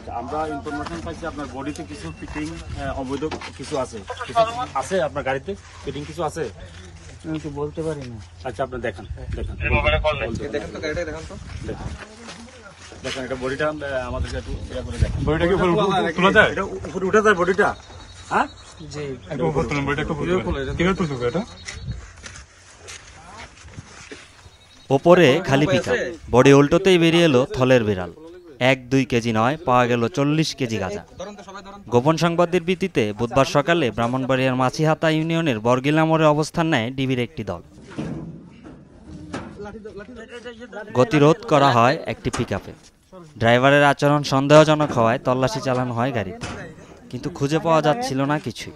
আচ্ছা, আমরা ইনফরমেশন পাইছি আপনার বডিতে কিছু ফিটিং অবৈধ কিছু আছে। আছে আপনার গাড়িতে ফিটিং কিছু আছে? আমি তো বলতে পারি না। আচ্ছা, আপনি দেখান দেখেন তো গাড়িটা দেখান তো দেখেন এটা বডিটা আমাদেরকে একটু ইয়া করে দেখেন। বডিটা কি উপরে তোলা যায়? এটা উপরে উঠে যায় বডিটা? হ্যাঁ, জি একটু উপরে তুলুন, বডিটা একটু উপরে তুলুন। কিভাবে তুলতে হবে এটা? ওপরে খালি পিকআপ, বডি উল্টোতেই বেরিয়ে এলো থলের বিড়াল। 1-2 কেজি নয়, পাওয়া গেল 40 কেজি গাঁজা। গোপন সংবাদের ভিত্তিতে বুধবার সকালে ব্রাহ্মণবাড়িয়ার মাছিহাতা ইউনিয়নের বরগিলা মোড়ে অবস্থান নেয় ডিবির একটি দল। গতিরোধ করা হয় একটি পিকআপে। ড্রাইভারের আচরণ সন্দেহজনক হওয়ায় তল্লাশি চালানো হয় গাড়িতে, কিন্তু খুঁজে পাওয়া যাচ্ছিল না কিছুই।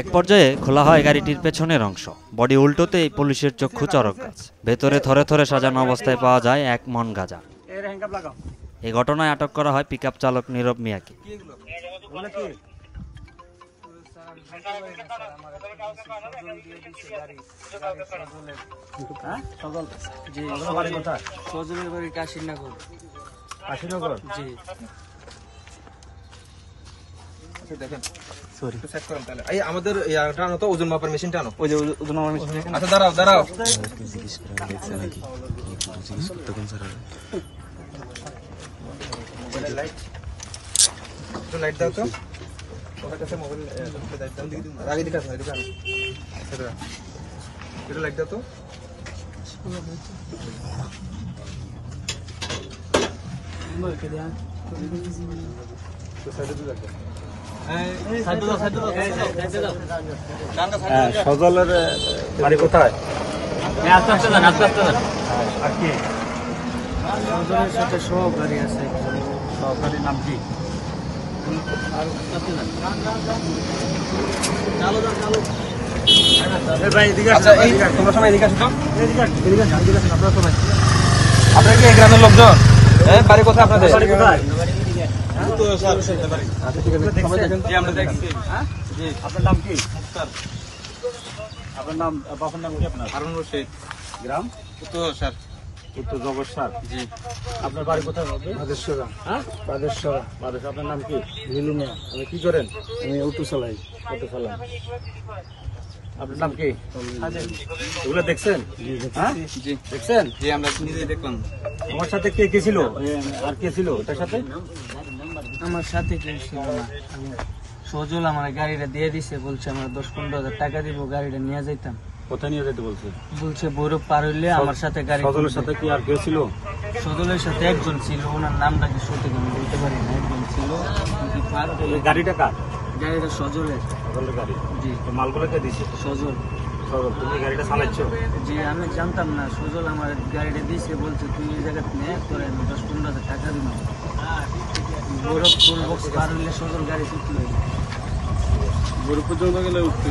এক পর্যায়ে খোলা হয় গাড়িটির পেছনের অংশ। বডি উল্টোতেই পুলিশের চক্ষু চড়ক গাছ। ভেতরে থরে থরে সাজানো অবস্থায় পাওয়া যায় 1 মণ গাঁজা। এই ঘটনায় আটক করা হয় পিকআপ চালক নীরব মিয়াকে। সজলের বাড়ি কাশীনগর। কাশীনগর? জি। দেখেন সরি চেক করেন তাহলে। এই আমাদের ইয়াটা আনো তো, ওজন মাপার মেশিনটা আনো। ওই যে ওজন মাপার মেশিন। আচ্ছা দাঁড়াও দাঁড়াও। লাইট তো লাইট দাও তো। ওর কাছে মোবাইল লাইট দাও। আগে দিকে আসো, এদিকে আনো। এটা লাইট দাও তো। সজলের বাড়ি কোথায়? আর কি সজলের সাথে সহকারী আছে। সহকারীর নাম কি? আচ্ছা এই তোমরা সবাই এদিকে আসো তো। এদিকে আসো আপনারা সবাই। আপনারা কি এই গ্রামের লোকজন? হ্যাঁ, বাড়ি কোথায় আপনাদের? বাড়ি কোথায়? তো স্যার বাড়ি। আচ্ছা ঠিক আছে, সবাই দেখেন। জি আমরা দেখছি। হ্যাঁ, জি। আপনার নাম কি? আপনার নাম, বাবার নাম কি আপনার? হারুন রশিদ। গ্রাম? তো স্যার উত্তর জগৎসার। জি। আপনার বাড়ি কোথায় হবে? বাদেশ্বরা। হ্যাঁ, বাদেশ্বরা। বাদেশ। আপনার নাম কি? নীলু মিয়া। আপনি কি করেন? আমি অটো চালাই। কত সালাম। আপনার নাম কি? এগুলো দেখছেন? হ্যাঁ, জি দেখছেন? জি আমরা নিজেই দেখলাম। আমার সাথে কে কে ছিল? আর কে ছিল ওটার সাথে? আমার সাথে কেউ ছিল না। সজল আমার গাড়িটা দিয়ে দিছে, বলছে আমার 10-15 হাজার টাকা দিব, গাড়িটা নিয়ে যাইতাম। কোথায় নিয়ে যেতে বলছে? বলছে বৈরব পার হইলে আমার সাথে গাড়ি। সজলের সাথে কি আর কেউ ছিল? সজলের সাথে একজন ছিল, ওনার নামটা কি সঠিক আমি বলতে পারি না। একজন ছিল, কিন্তু পার হইলে এই গাড়িটা কার? গাড়িটা সজলের। সজলের গাড়ি। জি। তো মালগুলো কে দিছে? সজল। সজল, তুমি গাড়িটা চালাচ্ছ? জি, আমি জানতাম না। সজল আমার গাড়িটা দিয়েছে, বলছে তুই এই জায়গাতে নে, তোর আমি 10-15 হাজার টাকা দিব। বৈরব টোল বক্স পার হইলে সজল গাড়ি ছুটলো। বড় পর্যন্ত গেলে উঠতে